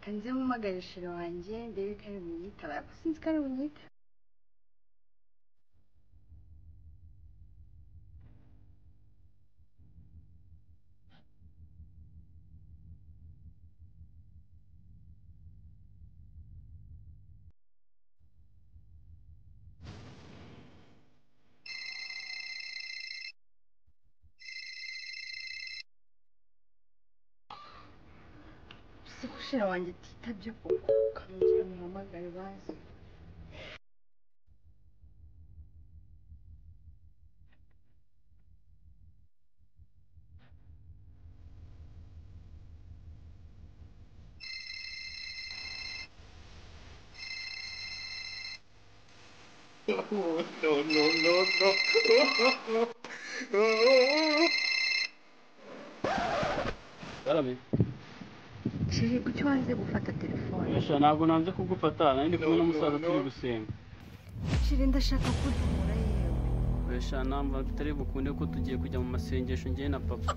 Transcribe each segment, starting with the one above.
reka nze mpamagarishiro wanjye ndebe ko ari bunyitaba ariko sinzi ko ari bunyita. Shira wanjye titabye koko kanjye muhamagare bazi. Karame. Shiri kuki wanze gufata telefone? Esha ntabwo nanze kugufata nandi kumwe n'umusaza turi gusenga. Shiri ndashaka kudumura yewe. Esha namba bitari bukunde ko tugiye kujya mu masengesho ngiye na papa.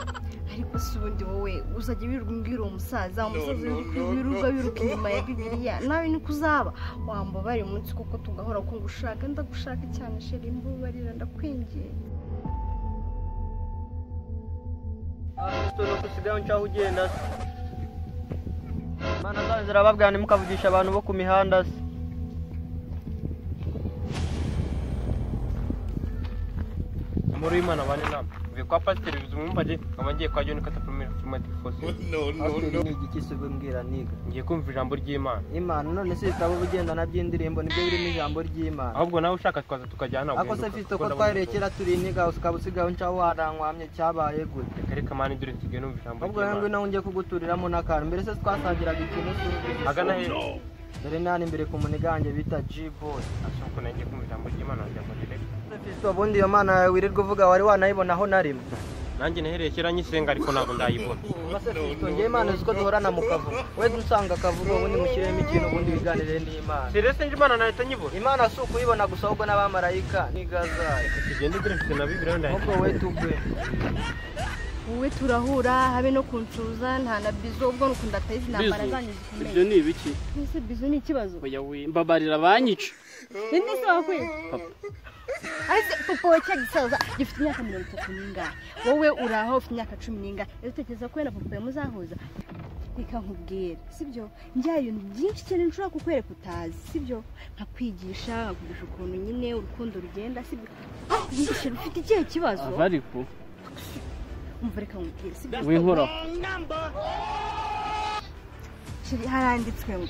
Ariko subundi wowe uzajya wirumbwira umusaza wiruka inyuma ya Bibiliya nawe ni kuzaba wamba bari munsi kuko tugahora ko ngushaka ndagushaka cyane Shiri mbubarira ndakwingiye. Kristo no kusigaho ncaho ugenda Mana zanzira babwani mukavugisha abantu bo ku mihanda se Amuru y'Imana bane nama uvuye kwa pasiteri bizumumbaje abagiye kwa John Katapumira Formative Force no ni igikisubwe mbwira niga ngiye kumva ijambo ry'Imana Imana none se bitabo bugenda na by'indirimbo nibyo birimo ijambo ry'Imana ahubwo nawe ushaka twaza tukajyana ako se fito ko twarekera turi niga ukabusigaho ncaho warankwamye cyabaye gute kareka mani dure nsigaye numva ijambo ahubwo yangu nawe ngiye kuguturiramo n'akantu mbere se twasangiraga ikintu agana he dore nani imbere ku muniganje bita G-boy ashaka nanjye kumva ijambo ry'Imana njya muri rek Kristo bundi yo Mana wirirwa uvuga wari wanayibona aho narimo nanjye nahereye kera nyisenga ariko ntabwo ndayibona base Kristo ngiye Imana ziko duhorana mu kavuga we dusanga kavuga ubundi mushyiremo ikintu ubundi biganire n'Imana serese Imana nahita nyibona Imana si ukuyibona gusa ahubwo n'abamarayika nigazaye tugende direct na Bibiliya ndaye ahubwo we tugwe wowe turahura habe no kuncuza nta na bizo ubwo nukunda tayizi nambara zanyu zikomeye. Ibyo ni ibiki? Ese bizo ni ikibazo? Oya we mbabarira banyica. Ninde se wakwiye? Ase papa wacha gisaza gifite imyaka 30 n'ingahe. Wowe uraho ufite imyaka 10 n'ingahe. Utekereza ko na papa yamuzahuza. Reka nkubwire sibyo njyaye ibintu byinshi cyane nshobora kukwereka utazi sibyo nkakwigisha nkakubisha ukuntu nyine urukundo rugenda sibyo ngishe rufite ikihe kibazo Avariko umvreka nkubwire sibyo winkora Shiri haranditswe ngo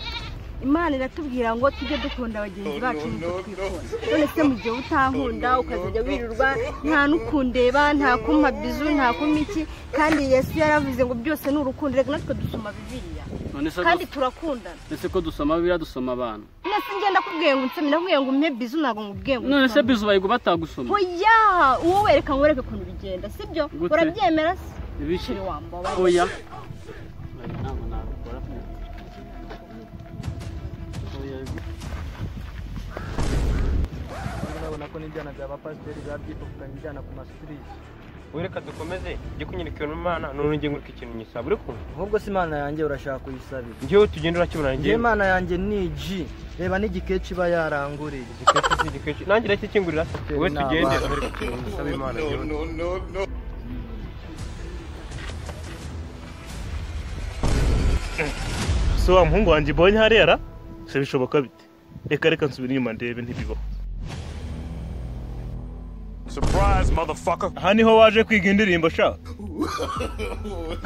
Imana iratubwira ngo tujye dukunda abagenzi bacu n'uko twikunda none se mu gihe utankunda ukazajya wirirwa nta n'ukundeba nta kumpa bizu nta kumiki kandi Yesu yaravuze ngo byose ni urukundo reka natwe dusoma Bibiliya kandi turakundana ese ko dusoma Bibiliya dusoma abantu nese ngenda kubwiye ngo nsome nakubwiye ngo umpe bizu nago ngubwiye ngo none se bizu bayigo batagusoma oya uwo wereka ngoreke kuntu bigenda sibyo urabyemera se ibiki wamba oya nako n'injyana bya bapasiteri babyipfukanye injyana ku street wereka dukomeze njye kunyereka Imana none ngiye ngurika ikintu nyisaba uri kumva ahubwo si Imana yanjye urashaka kuyisabira ngiye tugenda urakibona ngiye Imana yanjye ni G reba n'igikeci ba yaranguriye igikeci nanjye rake kingurira wowe tugende usaba Imana no So umuhungu wanjye bonye harera se bishoboka bite reka nsubira inyuma ndebe ntibibaho Surprise, motherfucker. Hani ho waje kwiga indirimbo sha.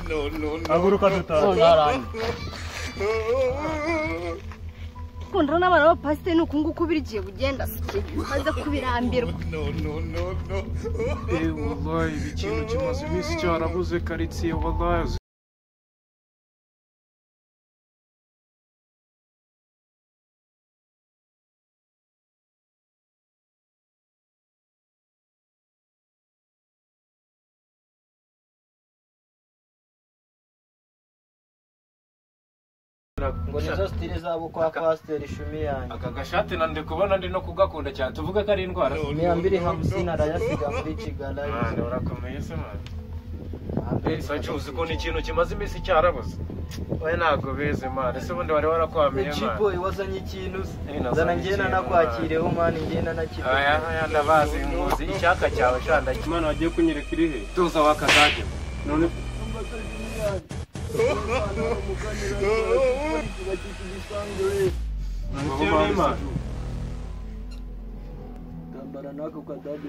No. Aguruka dutaha. Kundana n'abana ba pasiteri nukungu kubirigiye bugenda maze kubirambirwa. No. Wallahi ikintu kimaze iminsi cyarabuze karitsiye wallahi. ngo nizo style zabo kwa pasiteri Shumi yanjye Aka gashati nande kubona ndi no kugakunda cyane tuvuga ko ari indwara 250 arayasiga muri Kigali urakomeye se man Sancho uzi ko ni ikintu kimaze iminsi cyarabuze. Oya ntago beze man. Ese ubundi wari warakwamiye man. Chiboy wazanye ikintu. Zana ngena nakwakireho man ngena nakire. Aya ndabazi muzi icyaka cyawe shanda. Imana wagiye kunyereka iri he? Tuza wakazaje. None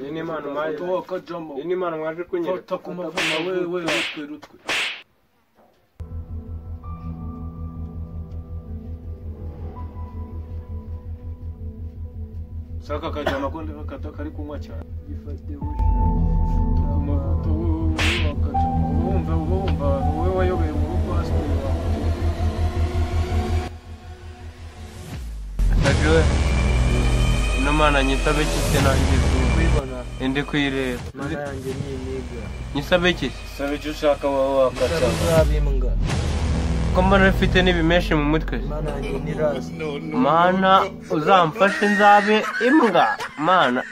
ini mwana mwaje kunyereka. Takumavuma wewe rutwe. Saka kajana konde bakata kari kunywa cyane. Gifate bushi. Takumavuta wewe wakajana. Wumva wewe wayobeye mu rugo asitiri wawe. Tajwe. Ino mana nyisabe kite nangizu. Kwibona. Ende kwireba. Mana yanjye ni niga. Nyisabe kite. Sabe cyo ushaka wowe wakata. Uzabimbwa. Ko mbona ufite n'ibimeshi mu mutwe. Mana yanjye ni rasi. Mana uzamfashe nzabe imbwa. Mana